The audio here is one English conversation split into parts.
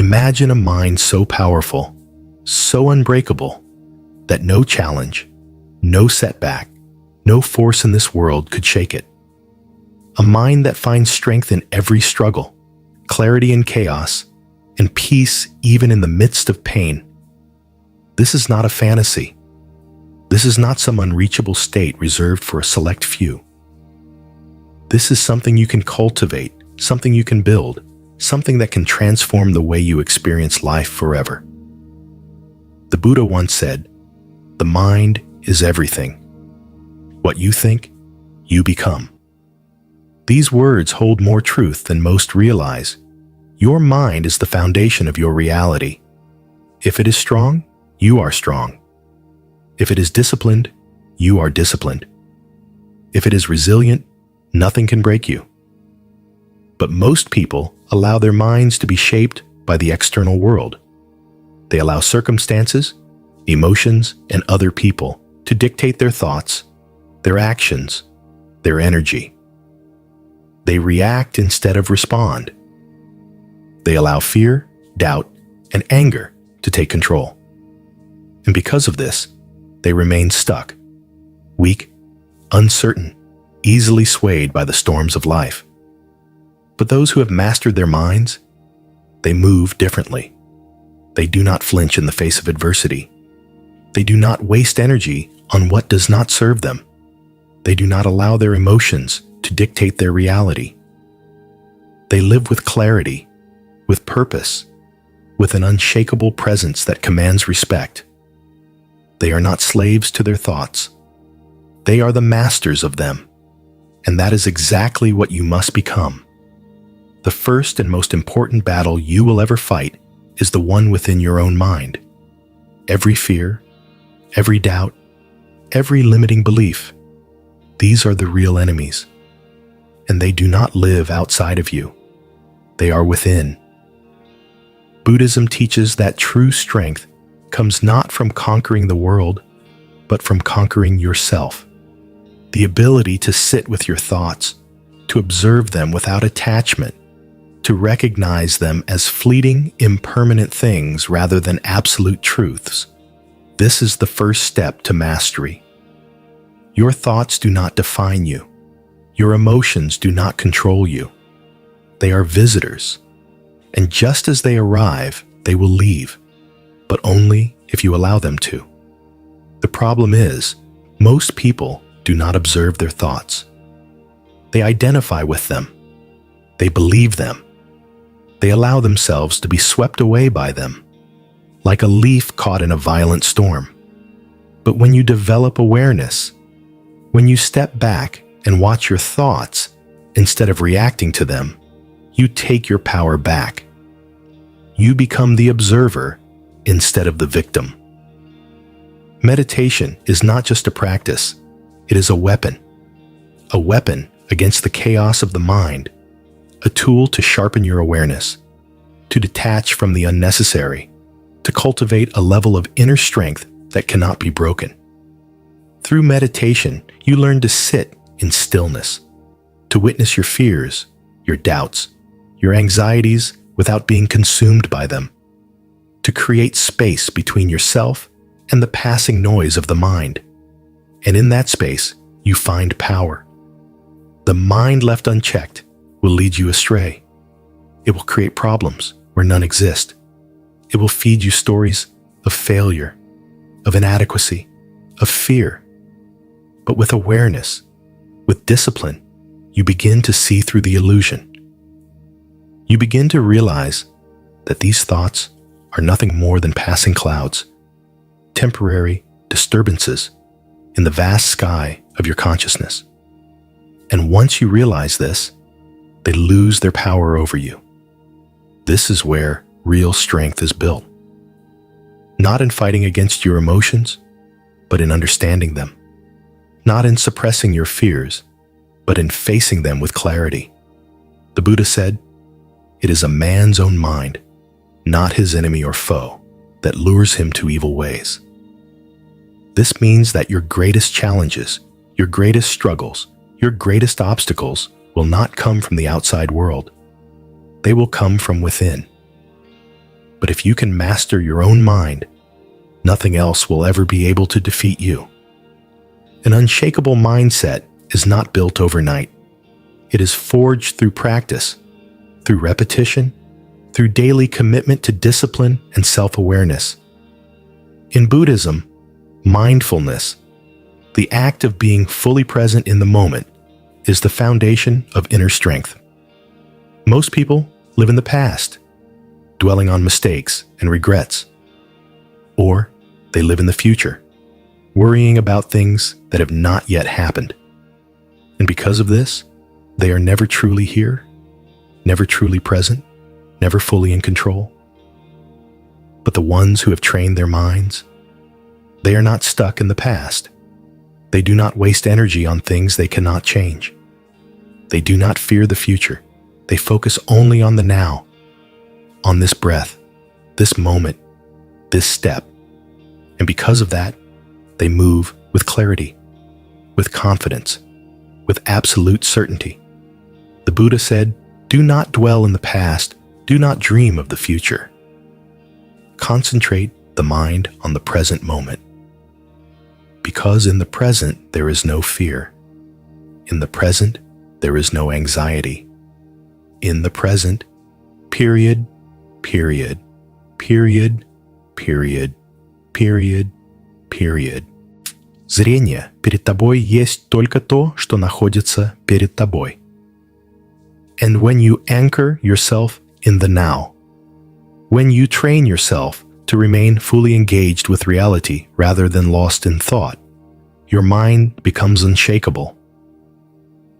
Imagine a mind so powerful, so unbreakable, that no challenge, no setback, no force in this world could shake it. A mind that finds strength in every struggle, clarity in chaos, and peace even in the midst of pain. This is not a fantasy. This is not some unreachable state reserved for a select few. This is something you can cultivate, something you can build, something that can transform the way you experience life forever. The Buddha once said, "The mind is everything. What you think, you become." These words hold more truth than most realize. Your mind is the foundation of your reality. If it is strong, you are strong. If it is disciplined, you are disciplined. If it is resilient, nothing can break you. But most people allow their minds to be shaped by the external world. They allow circumstances, emotions, and other people to dictate their thoughts, their actions, their energy. They react instead of respond. They allow fear, doubt, and anger to take control. And because of this, they remain stuck, weak, uncertain, easily swayed by the storms of life. But those who have mastered their minds, they move differently. They do not flinch in the face of adversity. They do not waste energy on what does not serve them. They do not allow their emotions to dictate their reality. They live with clarity, with purpose, with an unshakable presence that commands respect. They are not slaves to their thoughts. They are the masters of them. And that is exactly what you must become. The first and most important battle you will ever fight is the one within your own mind. Every fear, every doubt, every limiting belief, these are the real enemies. And they do not live outside of you. They are within. Buddhism teaches that true strength comes not from conquering the world, but from conquering yourself. The ability to sit with your thoughts, to observe them without attachment, to recognize them as fleeting, impermanent things rather than absolute truths. This is the first step to mastery. Your thoughts do not define you. Your emotions do not control you. They are visitors. And just as they arrive, they will leave, but only if you allow them to. The problem is, most people do not observe their thoughts. They identify with them. They believe them. They allow themselves to be swept away by them, like a leaf caught in a violent storm. But when you develop awareness, when you step back and watch your thoughts instead of reacting to them, you take your power back. You become the observer instead of the victim. Meditation is not just a practice, it is a weapon against the chaos of the mind, a tool to sharpen your awareness, to detach from the unnecessary, to cultivate a level of inner strength that cannot be broken. Through meditation, you learn to sit in stillness, to witness your fears, your doubts, your anxieties without being consumed by them, to create space between yourself and the passing noise of the mind. And in that space, you find power. The mind left unchecked will lead you astray. It will create problems where none exist. It will feed you stories of failure, of inadequacy, of fear. But with awareness, with discipline, you begin to see through the illusion. You begin to realize that these thoughts are nothing more than passing clouds, temporary disturbances in the vast sky of your consciousness. And once you realize this, they lose their power over you. This is where real strength is built. Not in fighting against your emotions, but in understanding them. Not in suppressing your fears, but in facing them with clarity. The Buddha said, "It is a man's own mind, not his enemy or foe, that lures him to evil ways." This means that your greatest challenges, your greatest struggles, your greatest obstacles will not come from the outside world. They will come from within. But if you can master your own mind, nothing else will ever be able to defeat you. An unshakable mindset is not built overnight. It is forged through practice, through repetition, through daily commitment to discipline and self-awareness. In Buddhism, mindfulness, the act of being fully present in the moment, is the foundation of inner strength. Most people live in the past, dwelling on mistakes and regrets. Or they live in the future, worrying about things that have not yet happened. And because of this, they are never truly here, never truly present, never fully in control. But the ones who have trained their minds, they are not stuck in the past. They do not waste energy on things they cannot change. They do not fear the future. They focus only on the now, on this breath, this moment, this step. And because of that, they move with clarity, with confidence, with absolute certainty. The Buddha said, "Do not dwell in the past. Do not dream of the future. Concentrate the mind on the present moment. Because in the present, there is no fear. In the present, there is no anxiety. In the present, period, period, period, period, period, period. Зрение. Перед тобой есть только то, что находится перед тобой. And when you anchor yourself in the now, when you train yourself to remain fully engaged with reality rather than lost in thought, your mind becomes unshakable.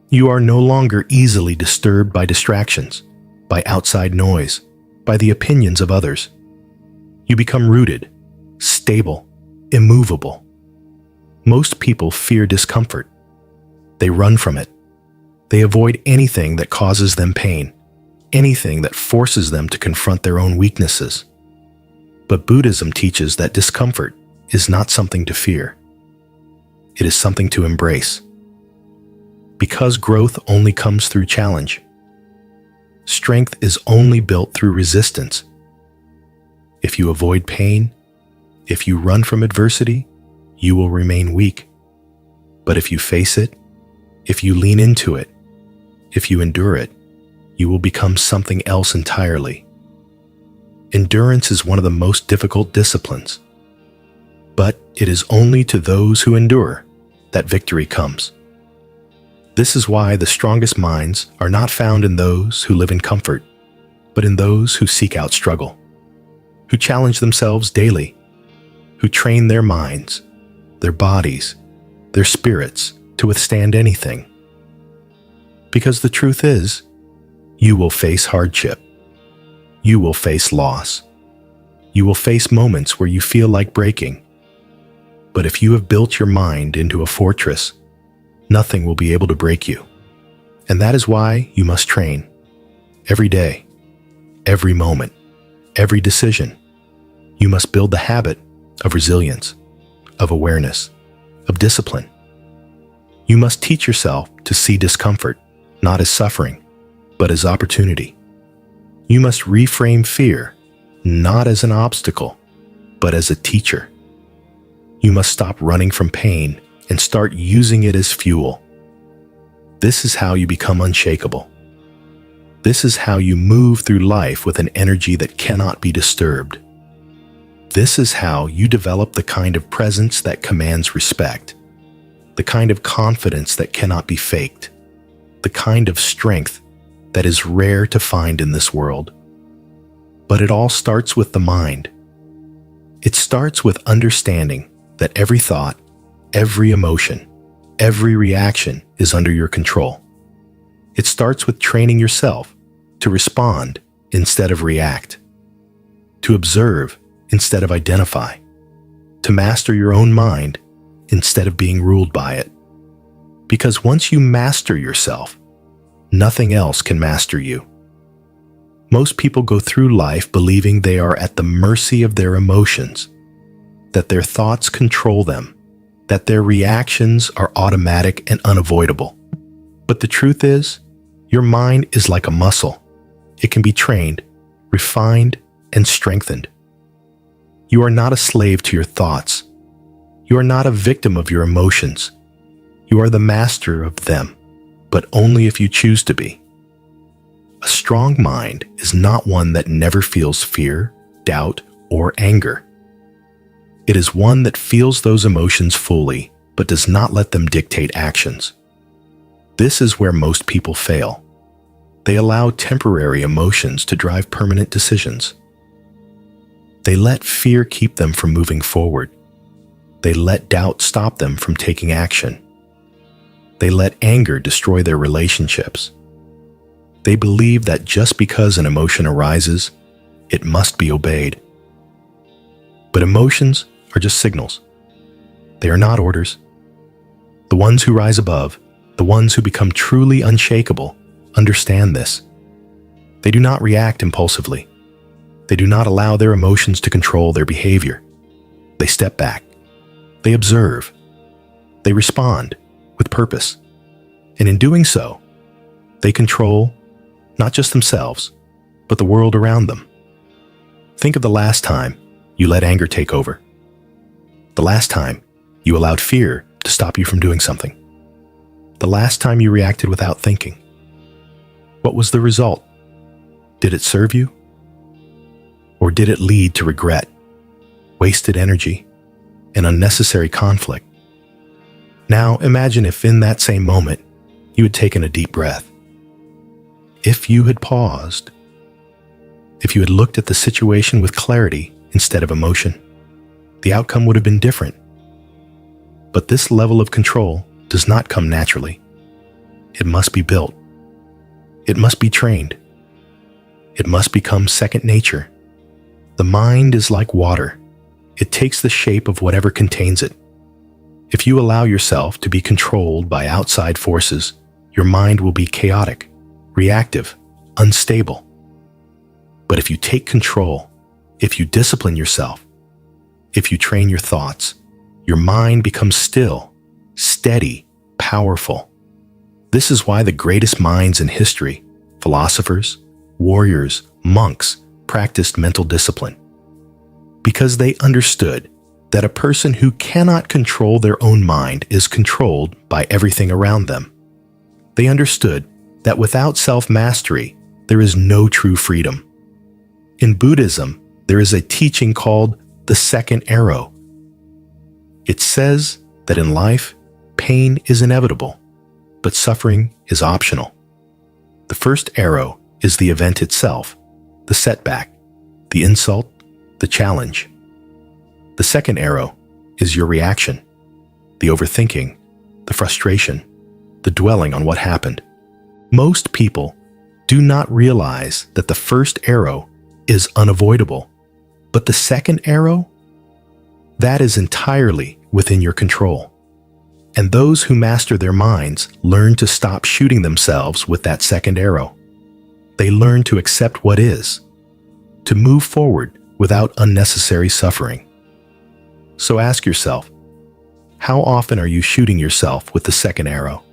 You are no longer easily disturbed by distractions, by outside noise, by the opinions of others. You become rooted, stable, immovable. Most people fear discomfort. They run from it. They avoid anything that causes them pain, anything that forces them to confront their own weaknesses. But Buddhism teaches that discomfort is not something to fear. It is something to embrace. Because growth only comes through challenge. Strength is only built through resistance. If you avoid pain, if you run from adversity, you will remain weak. But if you face it, if you lean into it, if you endure it, you will become something else entirely. Endurance is one of the most difficult disciplines. But it is only to those who endure that victory comes. This is why the strongest minds are not found in those who live in comfort, but in those who seek out struggle, who challenge themselves daily, who train their minds, their bodies, their spirits to withstand anything. Because the truth is, you will face hardship. You will face loss. You will face moments where you feel like breaking. But if you have built your mind into a fortress, nothing will be able to break you. And that is why you must train. Every day, every moment, every decision. You must build the habit of resilience, of awareness, of discipline. You must teach yourself to see discomfort, not as suffering, but as opportunity. You must reframe fear, not as an obstacle, but as a teacher. You must stop running from pain and start using it as fuel. This is how you become unshakable. This is how you move through life with an energy that cannot be disturbed. This is how you develop the kind of presence that commands respect, the kind of confidence that cannot be faked, the kind of strength that is rare to find in this world. But it all starts with the mind. It starts with understanding that every thought, every emotion, every reaction is under your control. It starts with training yourself to respond instead of react, to observe instead of identify, to master your own mind instead of being ruled by it. Because once you master yourself, nothing else can master you. Most people go through life believing they are at the mercy of their emotions, that their thoughts control them, that their reactions are automatic and unavoidable. But the truth is, your mind is like a muscle. It can be trained, refined, and strengthened. You are not a slave to your thoughts. You are not a victim of your emotions. You are the master of them, but only if you choose to be. A strong mind is not one that never feels fear, doubt, or anger. It is one that feels those emotions fully, but does not let them dictate actions. This is where most people fail. They allow temporary emotions to drive permanent decisions. They let fear keep them from moving forward. They let doubt stop them from taking action. They let anger destroy their relationships. They believe that just because an emotion arises, it must be obeyed. But emotions are just signals. They are not orders. The ones who rise above, the ones who become truly unshakable, understand this. They do not react impulsively. They do not allow their emotions to control their behavior. They step back. They observe. They respond with purpose. And in doing so, they control not just themselves, but the world around them. Think of the last time you let anger take over. The last time you allowed fear to stop you from doing something. The last time you reacted without thinking. What was the result? Did it serve you? Or did it lead to regret, wasted energy, and unnecessary conflict? Now imagine if in that same moment you had taken a deep breath. If you had paused, if you had looked at the situation with clarity instead of emotion, the outcome would have been different. But this level of control does not come naturally. It must be built. It must be trained. It must become second nature. The mind is like water. It takes the shape of whatever contains it. If you allow yourself to be controlled by outside forces, your mind will be chaotic, reactive, unstable. But if you take control, if you discipline yourself, if you train your thoughts, your mind becomes still, steady, powerful. This is why the greatest minds in history, philosophers, warriors, monks, practiced mental discipline. Because they understood that a person who cannot control their own mind is controlled by everything around them. They understood that without self-mastery, there is no true freedom. In Buddhism, there is a teaching called the second arrow. It says that in life, pain is inevitable, but suffering is optional. The first arrow is the event itself, the setback, the insult, the challenge. The second arrow is your reaction, the overthinking, the frustration, the dwelling on what happened. Most people do not realize that the first arrow is unavoidable, but the second arrow, that is entirely within your control. And those who master their minds learn to stop shooting themselves with that second arrow. They learn to accept what is, to move forward without unnecessary suffering. So ask yourself, how often are you shooting yourself with the second arrow?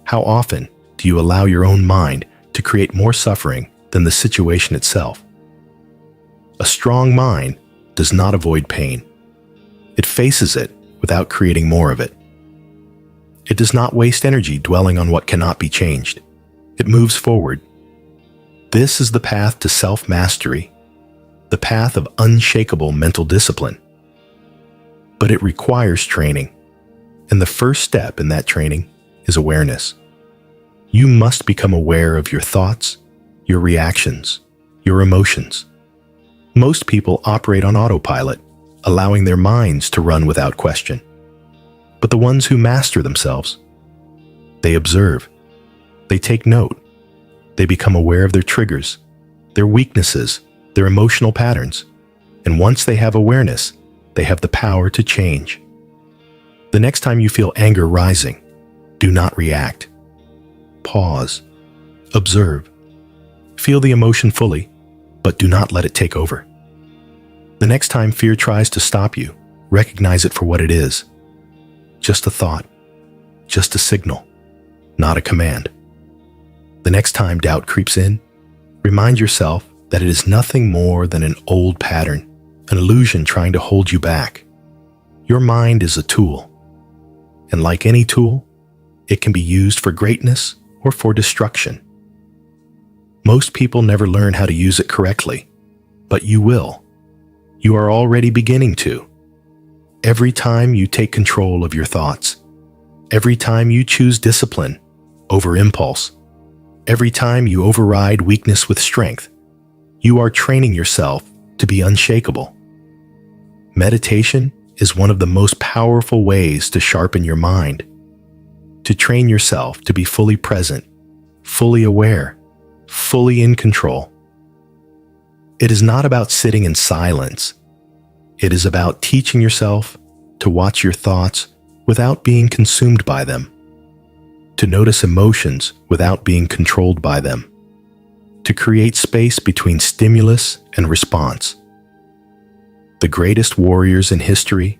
How often do you allow your own mind to create more suffering than the situation itself? A strong mind does not avoid pain. It faces it without creating more of it. It does not waste energy dwelling on what cannot be changed. It moves forward. This is the path to self-mastery, the path of unshakable mental discipline. But it requires training, and the first step in that training is awareness. You must become aware of your thoughts, your reactions, your emotions. Most people operate on autopilot, allowing their minds to run without question. But the ones who master themselves, they observe, they take note, they become aware of their triggers, their weaknesses, their emotional patterns, and once they have awareness, they have the power to change. The next time you feel anger rising, do not react. Pause, observe, feel the emotion fully, but do not let it take over. The next time fear tries to stop you, recognize it for what it is. Just a thought, just a signal, not a command. The next time doubt creeps in, remind yourself that it is nothing more than an old pattern, an illusion trying to hold you back. Your mind is a tool, and like any tool, it can be used for greatness or for destruction. Most people never learn how to use it correctly, but you will. You are already beginning to. Every time you take control of your thoughts, every time you choose discipline over impulse, every time you override weakness with strength, you are training yourself to be unshakable. Meditation is one of the most powerful ways to sharpen your mind, to train yourself to be fully present, fully aware, fully in control. It is not about sitting in silence. It is about teaching yourself to watch your thoughts without being consumed by them, to notice emotions without being controlled by them, to create space between stimulus and response. The greatest warriors in history,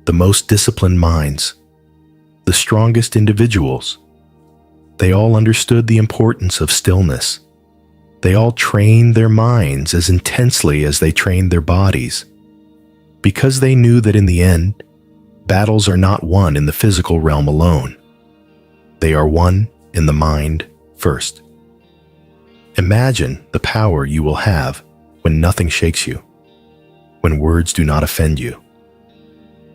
the most disciplined minds, the strongest individuals, they all understood the importance of stillness. They all trained their minds as intensely as they trained their bodies, because they knew that in the end, battles are not won in the physical realm alone. They are won in the mind first. Imagine the power you will have when nothing shakes you, when words do not offend you,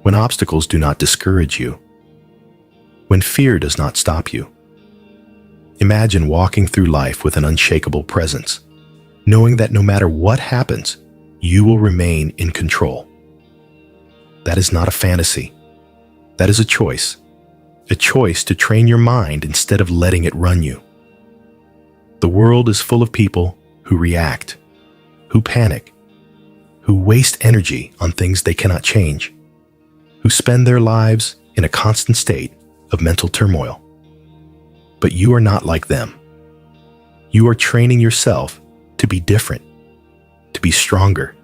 when obstacles do not discourage you, when fear does not stop you. Imagine walking through life with an unshakable presence, knowing that no matter what happens, you will remain in control. That is not a fantasy. That is a choice to train your mind instead of letting it run you. The world is full of people who react, who panic, who waste energy on things they cannot change, who spend their lives in a constant state of mental turmoil. But you are not like them. You are training yourself to be different, to be stronger,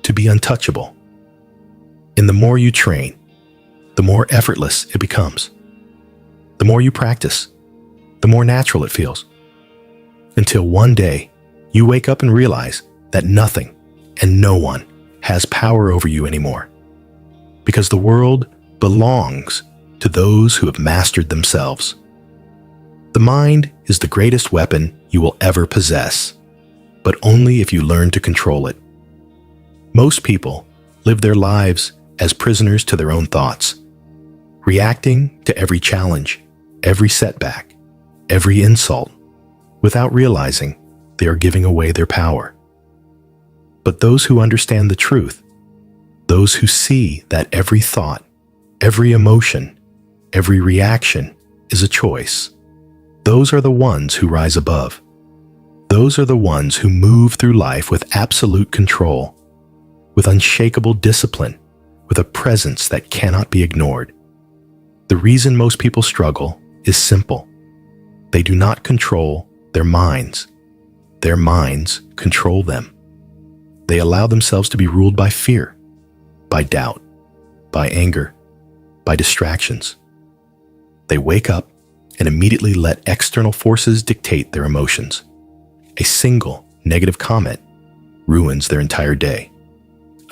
to be untouchable. And the more you train, the more effortless it becomes. The more you practice, the more natural it feels. Until one day, you wake up and realize that nothing and no one has power over you anymore. Because the world belongs to those who have mastered themselves. The mind is the greatest weapon you will ever possess, but only if you learn to control it. Most people live their lives as prisoners to their own thoughts, reacting to every challenge, every setback, every insult, without realizing they are giving away their power. But those who understand the truth, those who see that every thought, every emotion, every reaction is a choice, those are the ones who rise above. Those are the ones who move through life with absolute control, with unshakable discipline, with a presence that cannot be ignored. The reason most people struggle is simple. They do not control their minds. Their minds control them. They allow themselves to be ruled by fear, by doubt, by anger, by distractions. They wake up and immediately let external forces dictate their emotions. A single negative comment ruins their entire day.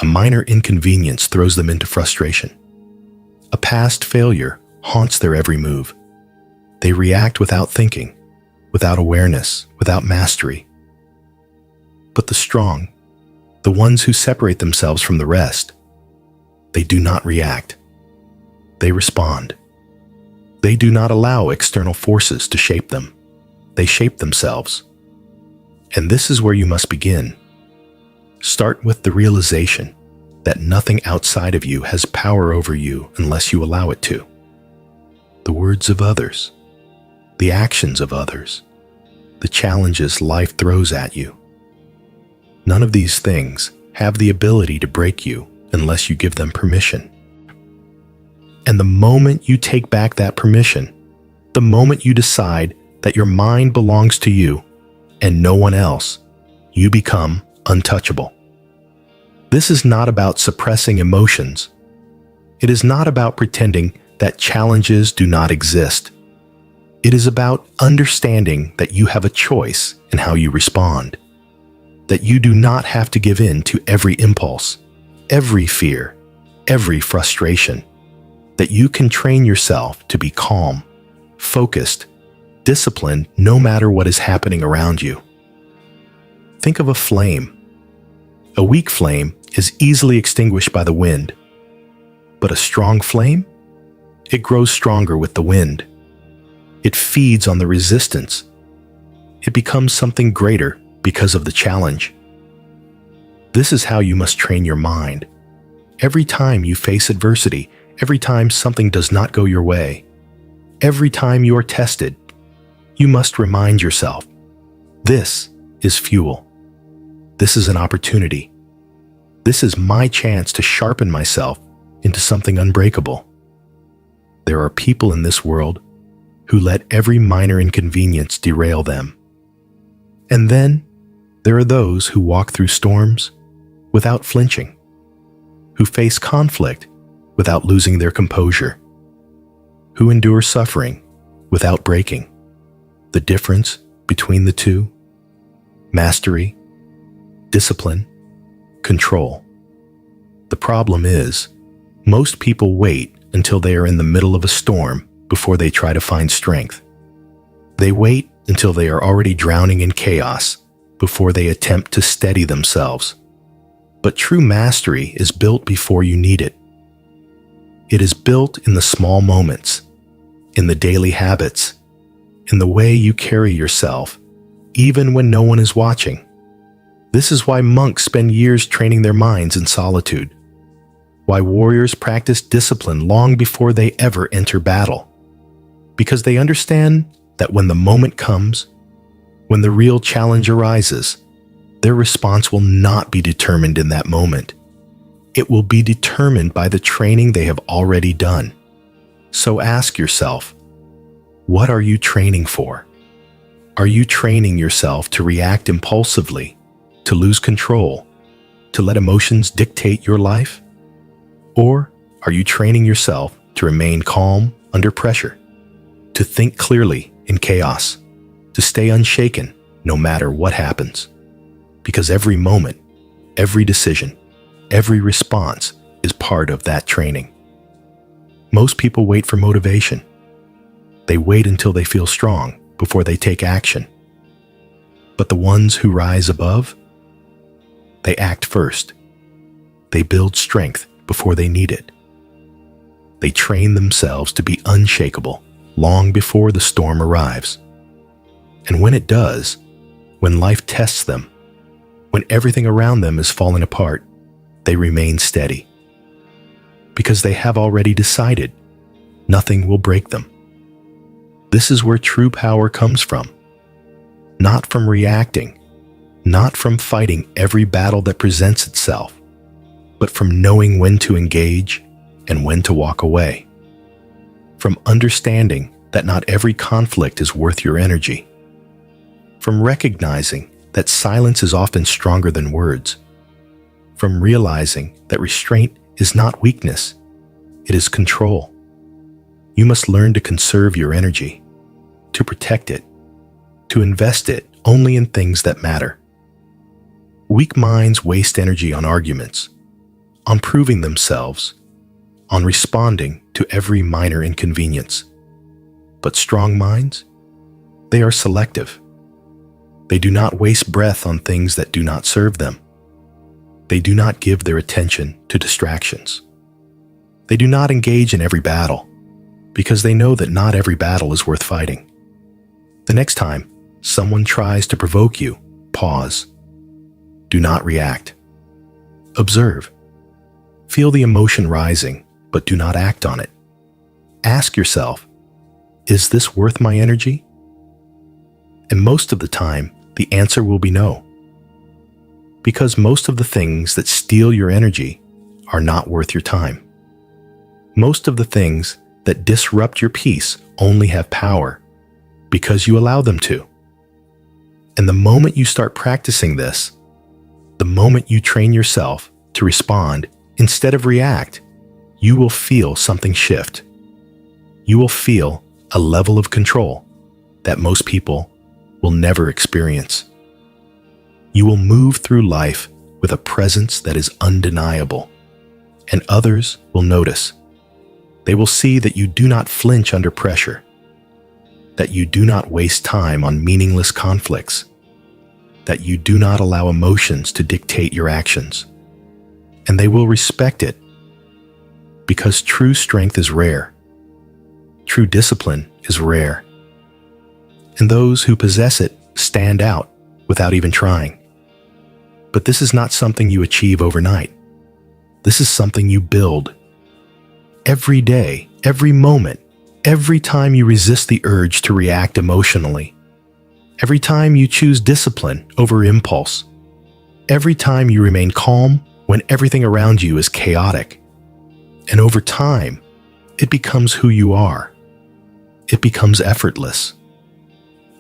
A minor inconvenience throws them into frustration. A past failure haunts their every move. They react without thinking, without awareness, without mastery. But the strong, the ones who separate themselves from the rest, they do not react. They respond. They do not allow external forces to shape them. They shape themselves. And this is where you must begin. Start with the realization that nothing outside of you has power over you unless you allow it to. The words of others, the actions of others, the challenges life throws at you. None of these things have the ability to break you unless you give them permission. And the moment you take back that permission, the moment you decide that your mind belongs to you and no one else, you become untouchable. This is not about suppressing emotions. It is not about pretending that challenges do not exist. It is about understanding that you have a choice in how you respond. that you do not have to give in to every impulse, every fear, every frustration, that you can train yourself to be calm, focused, disciplined no matter what is happening around you. Think of a flame. A weak flame is easily extinguished by the wind, but a strong flame? It grows stronger with the wind. It feeds on the resistance. It becomes something greater because of the challenge. This is how you must train your mind. Every time you face adversity, every time something does not go your way, every time you are tested, you must remind yourself, this is fuel. This is an opportunity. This is my chance to sharpen myself into something unbreakable. There are people in this world who let every minor inconvenience derail them. And then there are those who walk through storms without flinching, who face conflict without losing their composure, who endure suffering without breaking. The difference between the two: mastery, discipline, control. The problem is, most people wait until they are in the middle of a storm before they try to find strength. They wait until they are already drowning in chaos before they attempt to steady themselves. But true mastery is built before you need it. It is built in the small moments, in the daily habits, in the way you carry yourself, even when no one is watching. This is why monks spend years training their minds in solitude, why warriors practice discipline long before they ever enter battle, because they understand that when the moment comes, when the real challenge arises, their response will not be determined in that moment. It will be determined by the training they have already done. So ask yourself, what are you training for? Are you training yourself to react impulsively, to lose control, to let emotions dictate your life? Or are you training yourself to remain calm under pressure, to think clearly in chaos, to stay unshaken no matter what happens? Because every moment, every decision, every response is part of that training. Most people wait for motivation. They wait until they feel strong before they take action. But the ones who rise above, they act first. They build strength before they need it. They train themselves to be unshakable long before the storm arrives. And when it does, when life tests them, when everything around them is falling apart, they remain steady. Because they have already decided nothing will break them. This is where true power comes from. Not from reacting, not from fighting every battle that presents itself, but from knowing when to engage and when to walk away. From understanding that not every conflict is worth your energy. From recognizing that silence is often stronger than words. From realizing that restraint is not weakness, it is control. You must learn to conserve your energy, to protect it, to invest it only in things that matter. Weak minds waste energy on arguments, on proving themselves, on responding to every minor inconvenience. But strong minds, they are selective. They do not waste breath on things that do not serve them. They do not give their attention to distractions. They do not engage in every battle, because they know that not every battle is worth fighting. The next time someone tries to provoke you, pause. Do not react. Observe. Feel the emotion rising, but do not act on it. Ask yourself, is this worth my energy? And most of the time, the answer will be no. Because most of the things that steal your energy are not worth your time. Most of the things that disrupt your peace only have power because you allow them to. And the moment you start practicing this, the moment you train yourself to respond instead of react, you will feel something shift. You will feel a level of control that most people will never experience. you will move through life with a presence that is undeniable, and others will notice. They will see that you do not flinch under pressure, that you do not waste time on meaningless conflicts, that you do not allow emotions to dictate your actions, and they will respect it, because true strength is rare, true discipline is rare, and those who possess it stand out without even trying. But this is not something you achieve overnight. This is something you build. Every day, every moment, every time you resist the urge to react emotionally, every time you choose discipline over impulse, every time you remain calm when everything around you is chaotic, and over time, it becomes who you are. It becomes effortless.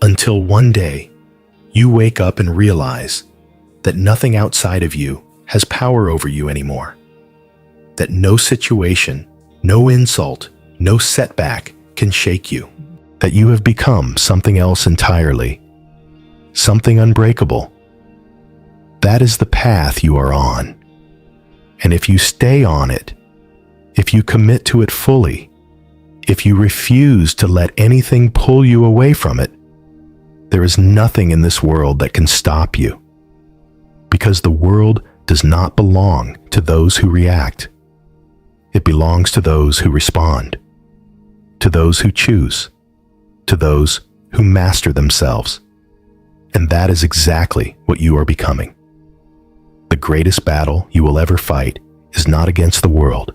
Until one day, you wake up and realize that nothing outside of you has power over you anymore. That no situation, no insult, no setback can shake you. That you have become something else entirely. Something unbreakable. That is the path you are on. And if you stay on it, if you commit to it fully, if you refuse to let anything pull you away from it, there is nothing in this world that can stop you. Because the world does not belong to those who react. It belongs to those who respond, to those who choose, to those who master themselves. And that is exactly what you are becoming. The greatest battle you will ever fight is not against the world,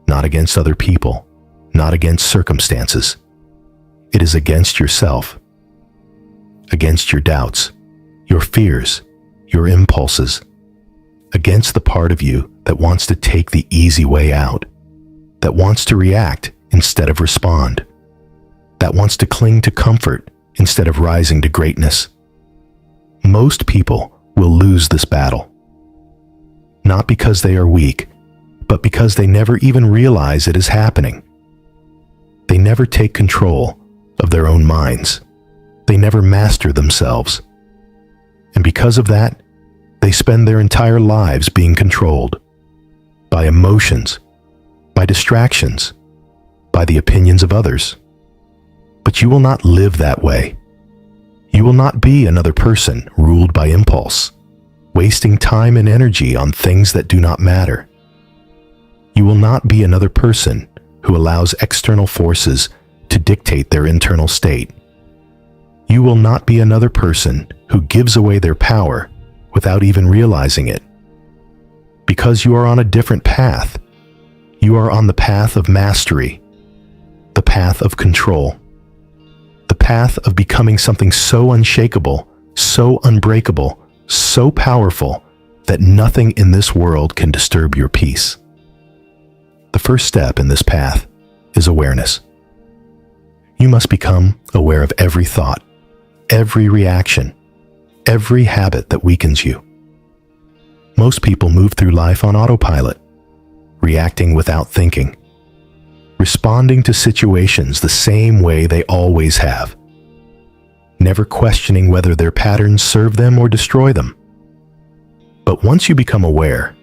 not against other people, not against circumstances. It is against yourself, against your doubts, your fears, your impulses, against the part of you that wants to take the easy way out, that wants to react instead of respond, that wants to cling to comfort instead of rising to greatness. Most people will lose this battle, not because they are weak, but because they never even realize it is happening. They never take control of their own minds. They never master themselves. And because of that, they spend their entire lives being controlled by emotions, by distractions, by the opinions of others. But you will not live that way. You will not be another person ruled by impulse, wasting time and energy on things that do not matter. You will not be another person who allows external forces to dictate their internal state. You will not be another person who gives away their power without even realizing it. Because you are on a different path. You are on the path of mastery, the path of control, the path of becoming something so unshakable, so unbreakable, so powerful that nothing in this world can disturb your peace. The first step in this path is awareness. You must become aware of every thought, every reaction, every habit that weakens you. Most people move through life on autopilot, reacting without thinking, responding to situations the same way they always have, never questioning whether their patterns serve them or destroy them. But once you become aware,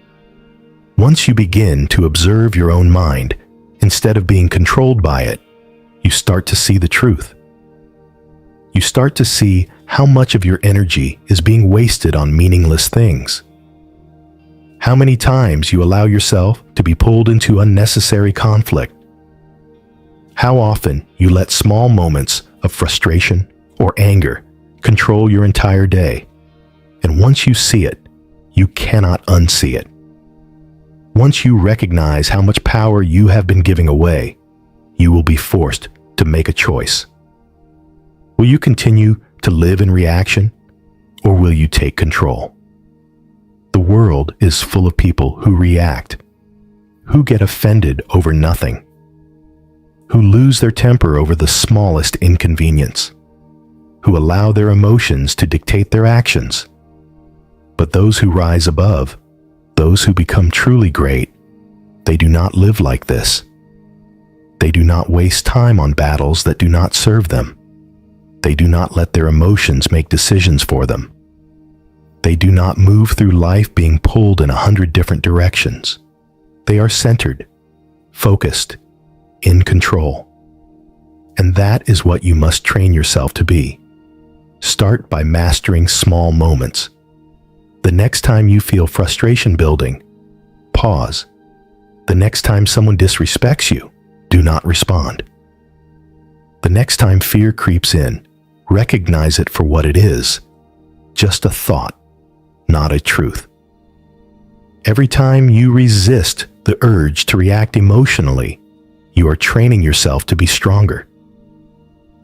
once you begin to observe your own mind instead of being controlled by it, you start to see the truth. You start to see how much of your energy is being wasted on meaningless things. How many times you allow yourself to be pulled into unnecessary conflict. How often you let small moments of frustration or anger control your entire day. And once you see it, you cannot unsee it. Once you recognize how much power you have been giving away, you will be forced to make a choice. Will you continue to live in reaction, or will you take control? The world is full of people who react, who get offended over nothing, who lose their temper over the smallest inconvenience, who allow their emotions to dictate their actions. But those who rise above, those who become truly great, they do not live like this. They do not waste time on battles that do not serve them. They do not let their emotions make decisions for them. They do not move through life being pulled in 100 different directions. They are centered, focused, in control. And that is what you must train yourself to be. Start by mastering small moments. The next time you feel frustration building, pause. The next time someone disrespects you, do not respond. The next time fear creeps in, recognize it for what it is, just a thought, not a truth. Every time you resist the urge to react emotionally, you are training yourself to be stronger.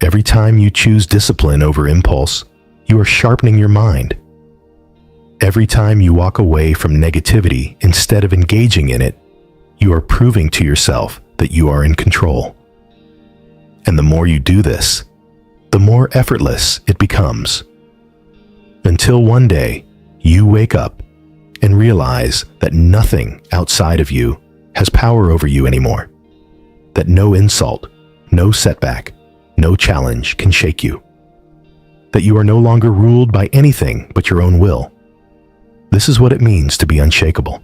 Every time you choose discipline over impulse, you are sharpening your mind. Every time you walk away from negativity instead of engaging in it, you are proving to yourself that you are in control. And the more you do this, the more effortless it becomes. Until one day, you wake up and realize that nothing outside of you has power over you anymore. That no insult, no setback, no challenge can shake you. That you are no longer ruled by anything but your own will. This is what it means to be unshakable.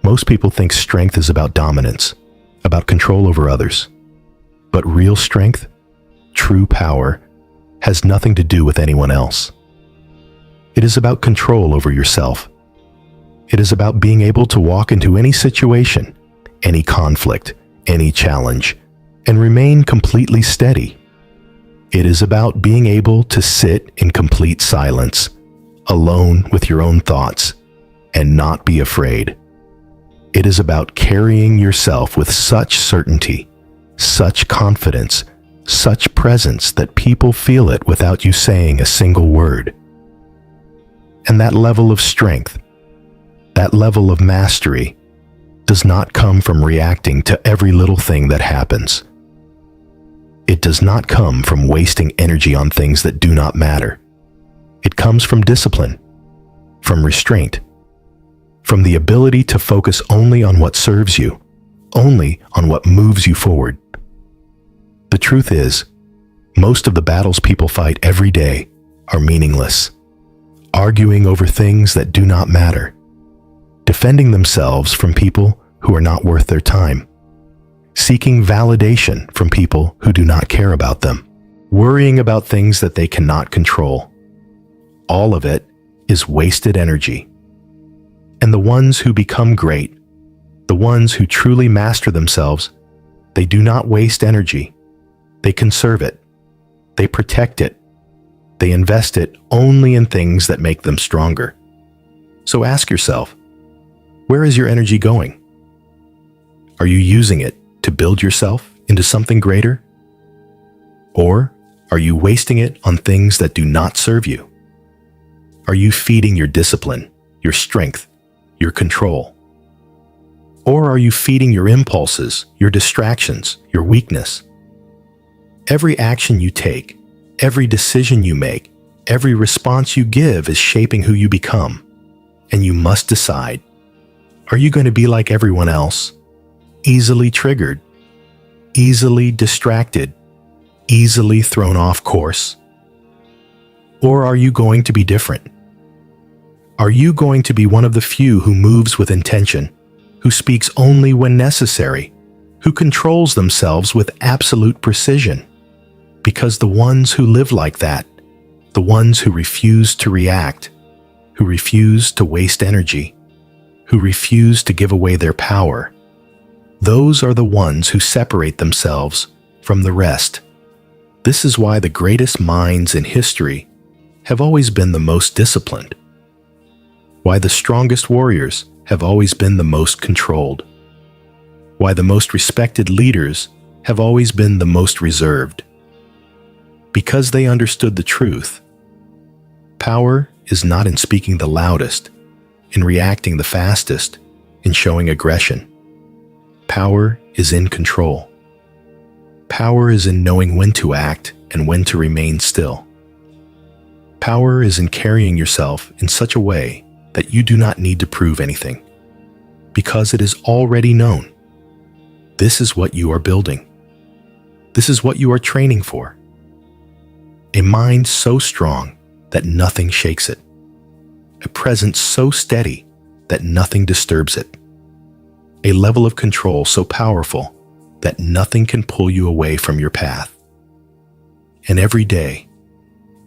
Most people think strength is about dominance, about control over others. But real strength, true power, has nothing to do with anyone else. It is about control over yourself. It is about being able to walk into any situation, any conflict, any challenge, and remain completely steady. It is about being able to sit in complete silence, alone with your own thoughts, and not be afraid. It is about carrying yourself with such certainty, such confidence, such presence that people feel it without you saying a single word. And that level of strength, that level of mastery, does not come from reacting to every little thing that happens. It does not come from wasting energy on things that do not matter. It comes from discipline, from restraint, from the ability to focus only on what serves you, only on what moves you forward. The truth is, most of the battles people fight every day are meaningless, arguing over things that do not matter, defending themselves from people who are not worth their time, seeking validation from people who do not care about them, worrying about things that they cannot control. All of it is wasted energy. And the ones who become great, the ones who truly master themselves, they do not waste energy. They conserve it. They protect it. They invest it only in things that make them stronger. So ask yourself, where is your energy going? Are you using it to build yourself into something greater? Or are you wasting it on things that do not serve you? Are you feeding your discipline, your strength, your control? Or are you feeding your impulses, your distractions, your weakness? Every action you take, every decision you make, every response you give is shaping who you become. And you must decide, are you going to be like everyone else? Easily triggered, easily distracted, easily thrown off course? Or are you going to be different? Are you going to be one of the few who moves with intention, who speaks only when necessary, who controls themselves with absolute precision? Because the ones who live like that, the ones who refuse to react, who refuse to waste energy, who refuse to give away their power, those are the ones who separate themselves from the rest. This is why the greatest minds in history have always been the most disciplined, why the strongest warriors have always been the most controlled, why the most respected leaders have always been the most reserved. Because they understood the truth. Power is not in speaking the loudest, in reacting the fastest, in showing aggression. Power is in control. Power is in knowing when to act and when to remain still. Power is in carrying yourself in such a way that you do not need to prove anything, because it is already known. This is what you are building. This is what you are training for. A mind so strong that nothing shakes it. a presence so steady that nothing disturbs it, a level of control so powerful that nothing can pull you away from your path. And every day,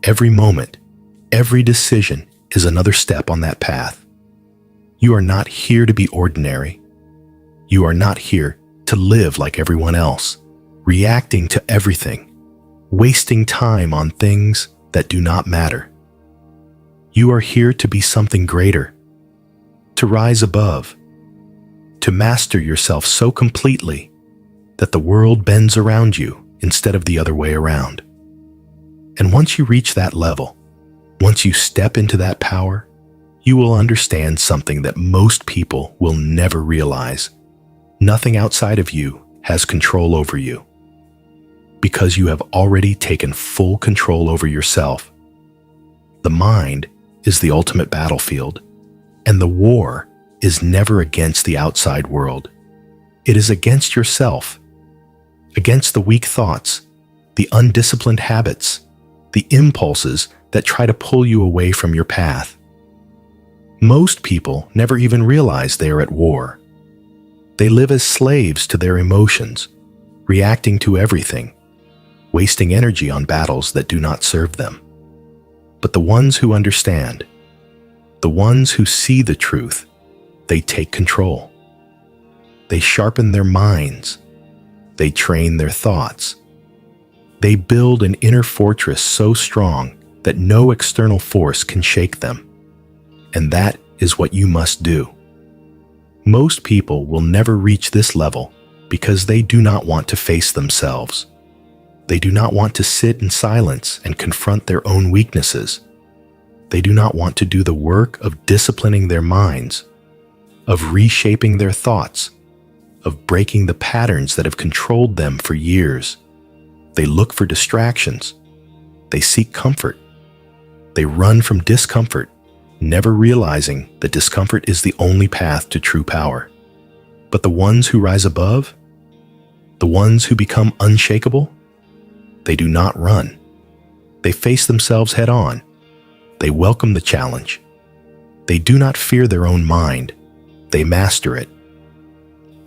every moment, every decision is another step on that path. You are not here to be ordinary. You are not here to live like everyone else, reacting to everything, wasting time on things that do not matter. You are here to be something greater, to rise above, to master yourself so completely that the world bends around you instead of the other way around. And once you reach that level, once you step into that power, you will understand something that most people will never realize. Nothing outside of you has control over you, because you have already taken full control over yourself. The mind is the ultimate battlefield, and the war is never against the outside world. It is against yourself, against the weak thoughts, the undisciplined habits, the impulses that try to pull you away from your path. Most people never even realize they are at war. They live as slaves to their emotions, reacting to everything, wasting energy on battles that do not serve them. But the ones who understand, the ones who see the truth, they take control. They sharpen their minds. They train their thoughts. They build an inner fortress so strong that no external force can shake them. And that is what you must do. Most people will never reach this level because they do not want to face themselves. They do not want to sit in silence and confront their own weaknesses. They do not want to do the work of disciplining their minds, of reshaping their thoughts, of breaking the patterns that have controlled them for years. They look for distractions. They seek comfort. They run from discomfort, never realizing that discomfort is the only path to true power. But the ones who rise above, the ones who become unshakable, they do not run. They face themselves head on. They welcome the challenge. They do not fear their own mind. They master it.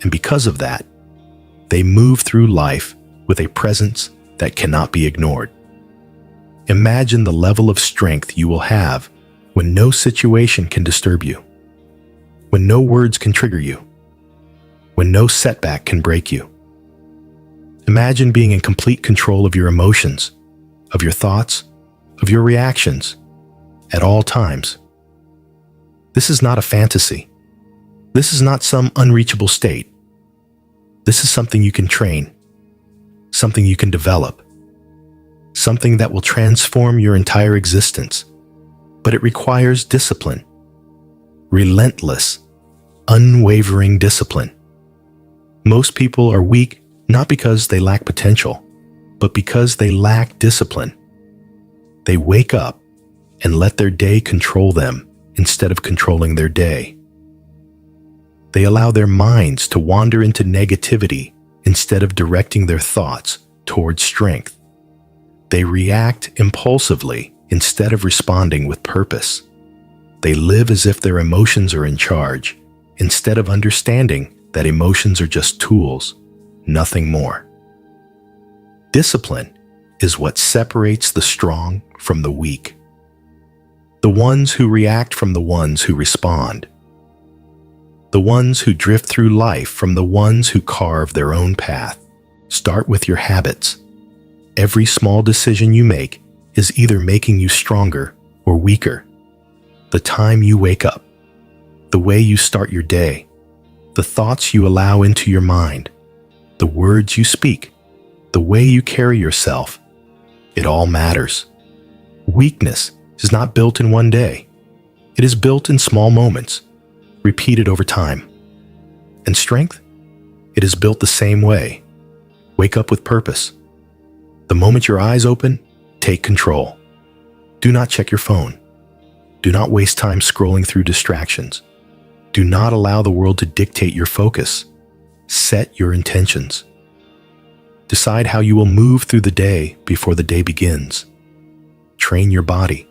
And because of that, they move through life with a presence that cannot be ignored. Imagine the level of strength you will have when no situation can disturb you, when no words can trigger you, when no setback can break you. Imagine being in complete control of your emotions, of your thoughts, of your reactions, at all times. This is not a fantasy. This is not some unreachable state. This is something you can train, something you can develop, something that will transform your entire existence. But it requires discipline, relentless, unwavering discipline. Most people are weak not because they lack potential, but because they lack discipline. They wake up and let their day control them instead of controlling their day. They allow their minds to wander into negativity instead of directing their thoughts towards strength. They react impulsively instead of responding with purpose. They live as if their emotions are in charge, instead of understanding that emotions are just tools, nothing more. Discipline is what separates the strong from the weak, the ones who react from the ones who respond, the ones who drift through life from the ones who carve their own path. Start with your habits. Every small decision you make is either making you stronger or weaker. The time you wake up, the way you start your day, the thoughts you allow into your mind, the words you speak, the way you carry yourself, it all matters. Weakness is not built in one day. It is built in small moments, repeated over time. And strength? It is built the same way. Wake up with purpose. The moment your eyes open, take control. Do not check your phone. Do not waste time scrolling through distractions. Do not allow the world to dictate your focus. Set your intentions. Decide how you will move through the day before the day begins. Train your body,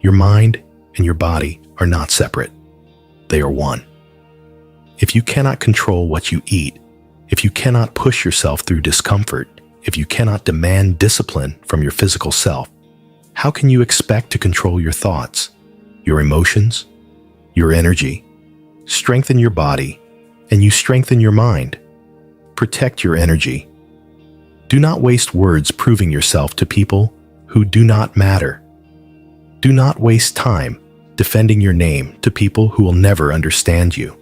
your mind, and your body are not separate. They are one. If you cannot control what you eat, if you cannot push yourself through discomfort, if you cannot demand discipline from your physical self, how can you expect to control your thoughts, your emotions, your energy? Strengthen your body, and you strengthen your mind. Protect your energy. Do not waste words proving yourself to people who do not matter. Do not waste time defending your name to people who will never understand you.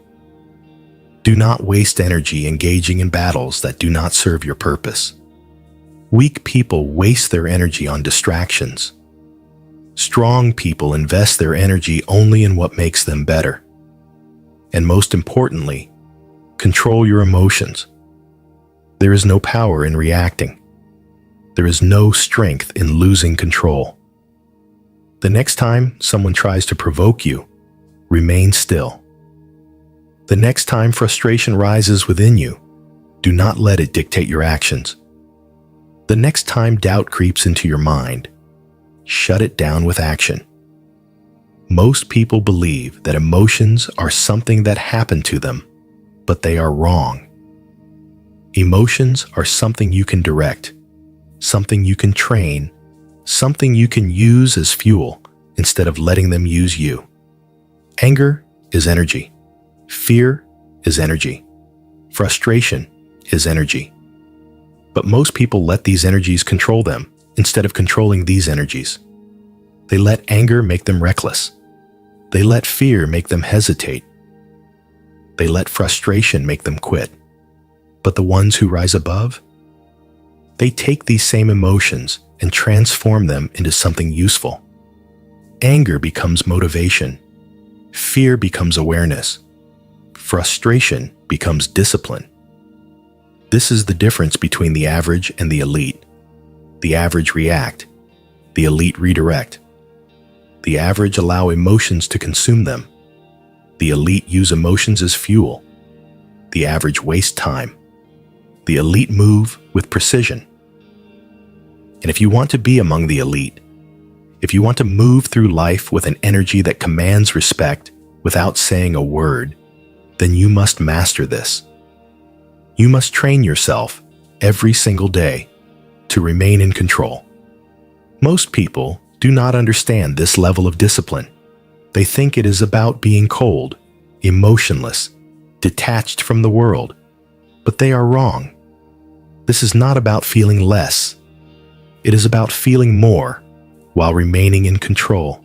Do not waste energy engaging in battles that do not serve your purpose. Weak people waste their energy on distractions. Strong people invest their energy only in what makes them better. And most importantly, control your emotions. There is no power in reacting. There is no strength in losing control. The next time someone tries to provoke you, remain still. The next time frustration rises within you, do not let it dictate your actions. The next time doubt creeps into your mind, shut it down with action. Most people believe that emotions are something that happened to them, but they are wrong. Emotions are something you can direct, something you can train, something you can use as fuel instead of letting them use you. Anger is energy. Fear is energy. Frustration is energy. But most people let these energies control them instead of controlling these energies. They let anger make them reckless. They let fear make them hesitate. They let frustration make them quit. But the ones who rise above, they take these same emotions and transform them into something useful. Anger becomes motivation. Fear becomes awareness. Frustration becomes discipline. This is the difference between the average and the elite. The average react. The elite redirect. The average allow emotions to consume them. The elite use emotions as fuel. The average waste time. The elite move with precision. And if you want to be among the elite, if you want to move through life with an energy that commands respect without saying a word, then you must master this. You must train yourself every single day to remain in control. Most people do not understand this level of discipline. They think it is about being cold, emotionless, detached from the world, but they are wrong. This is not about feeling less. It is about feeling more while remaining in control.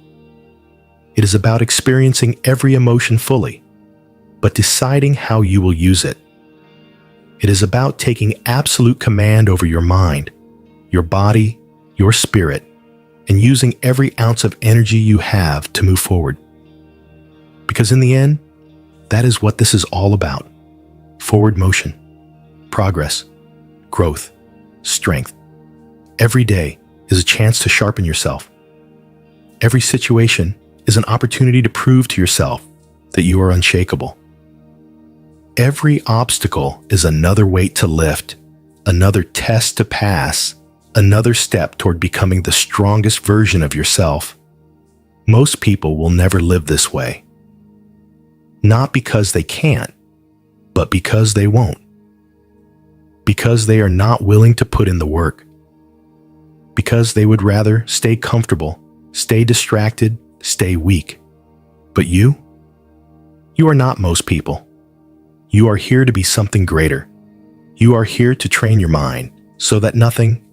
It is about experiencing every emotion fully, but deciding how you will use it. It is about taking absolute command over your mind, your body, your spirit, and using every ounce of energy you have to move forward. Because in the end, that is what this is all about. Forward motion, progress, growth, strength. Every day is a chance to sharpen yourself. Every situation is an opportunity to prove to yourself that you are unshakable. Every obstacle is another weight to lift, another test to pass, another step toward becoming the strongest version of yourself. Most people will never live this way. Not because they can't, but because they won't. Because they are not willing to put in the work. Because they would rather stay comfortable, stay distracted, stay weak. But you are not most people. You are here to be something greater. You are here to train your mind so that nothing,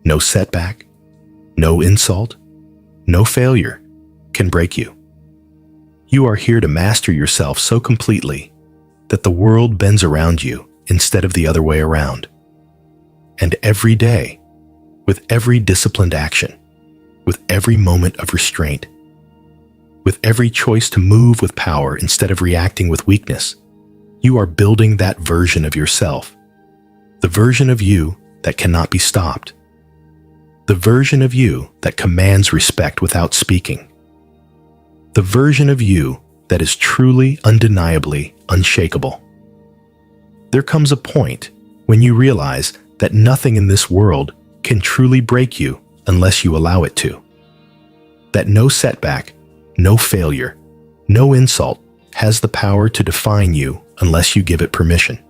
no setback, no insult, no failure can break you. You are here to master yourself so completely that the world bends around you instead of the other way around. And every day, with every disciplined action, with every moment of restraint, with every choice to move with power instead of reacting with weakness, you are building that version of yourself, the version of you that cannot be stopped, the version of you that commands respect without speaking, the version of you that is truly, undeniably unshakable. There comes a point when you realize that nothing in this world can truly break you unless you allow it to. That no setback, no failure, no insult has the power to define you unless you give it permission.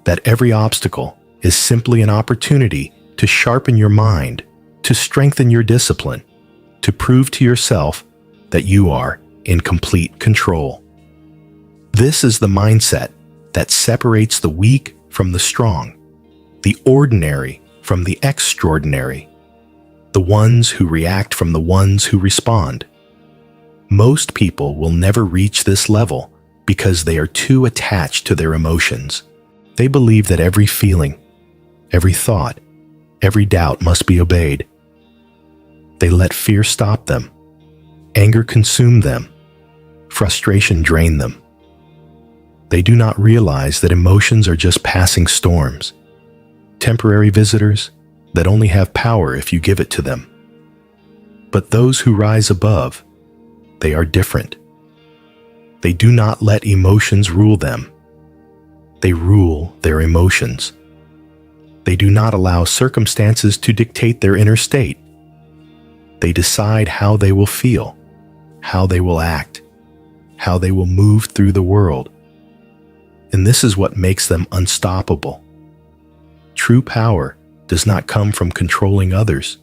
That every obstacle is simply an opportunity to sharpen your mind, to strengthen your discipline, to prove to yourself that you are in complete control. This is the mindset that separates the weak from the strong, the ordinary from the extraordinary, the ones who react from the ones who respond. Most people will never reach this level because they are too attached to their emotions. They believe that every feeling, every thought, every doubt must be obeyed. They let fear stop them, anger consume them, frustration drain them. They do not realize that emotions are just passing storms, temporary visitors that only have power if you give it to them. But those who rise above, they are different. They do not let emotions rule them. They rule their emotions. They do not allow circumstances to dictate their inner state. They decide how they will feel, how they will act, how they will move through the world. And this is what makes them unstoppable. True power does not come from controlling others.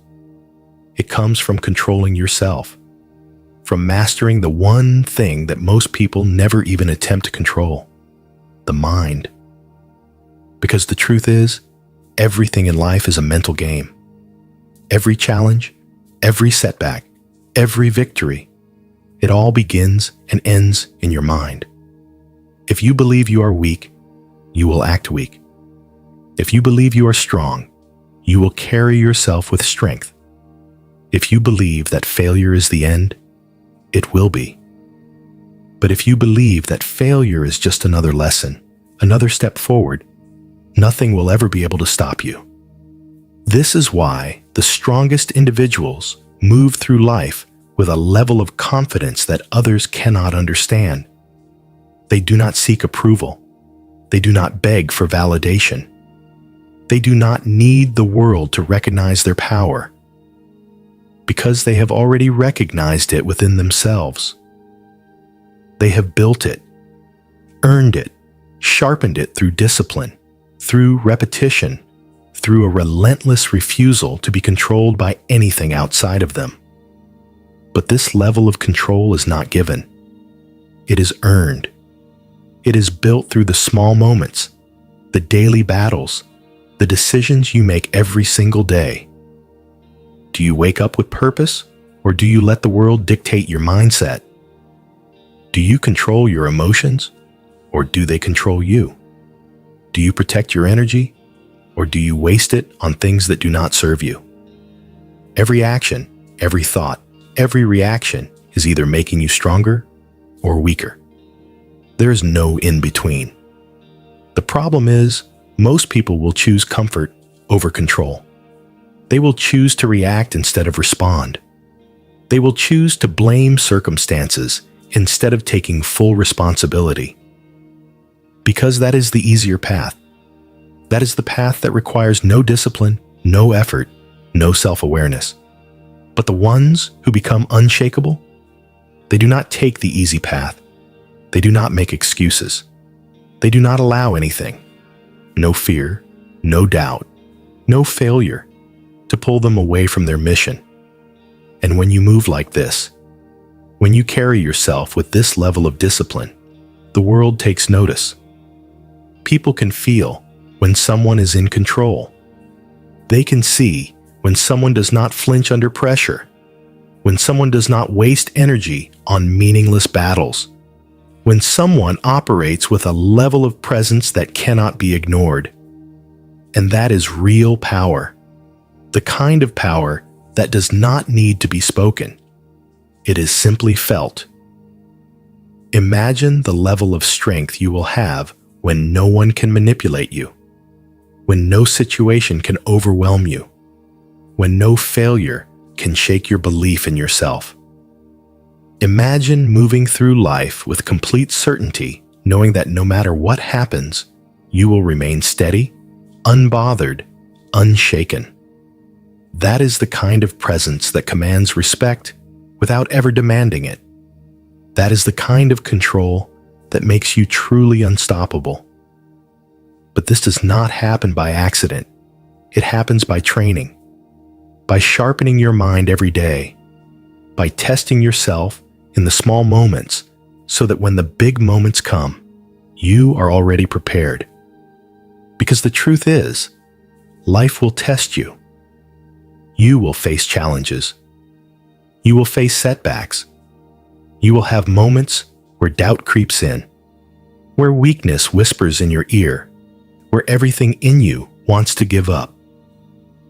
It comes from controlling yourself, from mastering the one thing that most people never even attempt to control, the mind. Because the truth is, everything in life is a mental game. Every challenge, every setback, every victory, it all begins and ends in your mind. If you believe you are weak, you will act weak. If you believe you are strong, you will carry yourself with strength. If you believe that failure is the end, it will be. But if you believe that failure is just another lesson, another step forward, nothing will ever be able to stop you. This is why the strongest individuals move through life with a level of confidence that others cannot understand. They do not seek approval. They do not beg for validation. They do not need the world to recognize their power, because they have already recognized it within themselves. They have built it, earned it, sharpened it through discipline, through repetition, through a relentless refusal to be controlled by anything outside of them. But this level of control is not given. It is earned. It is built through the small moments, the daily battles, the decisions you make every single day. Do you wake up with purpose, or do you let the world dictate your mindset? Do you control your emotions, or do they control you? Do you protect your energy, or do you waste it on things that do not serve you? Every action, every thought, every reaction is either making you stronger or weaker. There is no in-between. The problem is, most people will choose comfort over control. They will choose to react instead of respond. They will choose to blame circumstances instead of taking full responsibility. Because that is the easier path. That is the path that requires no discipline, no effort, no self-awareness. But the ones who become unshakable, they do not take the easy path. They do not make excuses. They do not allow anything, no fear, no doubt, no failure, to pull them away from their mission. And when you move like this, when you carry yourself with this level of discipline, the world takes notice. People can feel when someone is in control. They can see when someone does not flinch under pressure, when someone does not waste energy on meaningless battles, when someone operates with a level of presence that cannot be ignored. And that is real power, the kind of power that does not need to be spoken. It is simply felt. Imagine the level of strength you will have when no one can manipulate you, when no situation can overwhelm you, when no failure can shake your belief in yourself. Imagine moving through life with complete certainty, knowing that no matter what happens, you will remain steady, unbothered, unshaken. That is the kind of presence that commands respect without ever demanding it. That is the kind of control that makes you truly unstoppable. But this does not happen by accident. It happens by training, by sharpening your mind every day, by testing yourself in the small moments so that when the big moments come, you are already prepared. Because the truth is, life will test you. You will face challenges. You will face setbacks. You will have moments where doubt creeps in, where weakness whispers in your ear, where everything in you wants to give up.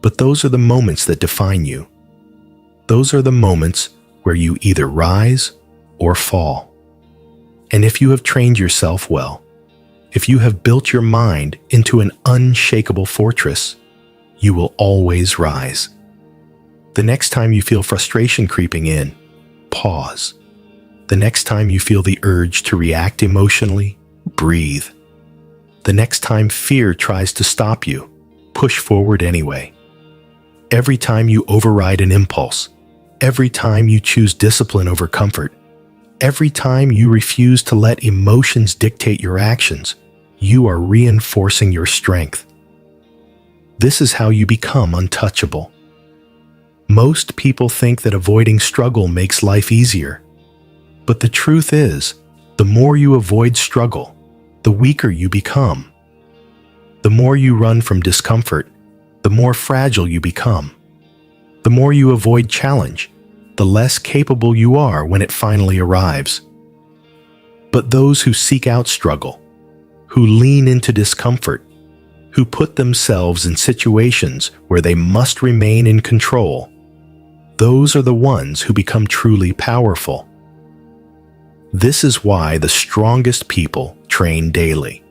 But those are the moments that define you. Those are the moments where you either rise or fall. And if you have trained yourself well, if you have built your mind into an unshakable fortress, you will always rise. The next time you feel frustration creeping in, pause. The next time you feel the urge to react emotionally, breathe. The next time fear tries to stop you, push forward anyway. Every time you override an impulse, every time you choose discipline over comfort, every time you refuse to let emotions dictate your actions, you are reinforcing your strength. This is how you become untouchable. Most people think that avoiding struggle makes life easier. But the truth is, the more you avoid struggle, the weaker you become. The more you run from discomfort, the more fragile you become. The more you avoid challenge, the less capable you are when it finally arrives. But those who seek out struggle, who lean into discomfort, who put themselves in situations where they must remain in control, those are the ones who become truly powerful. This is why the strongest people train daily.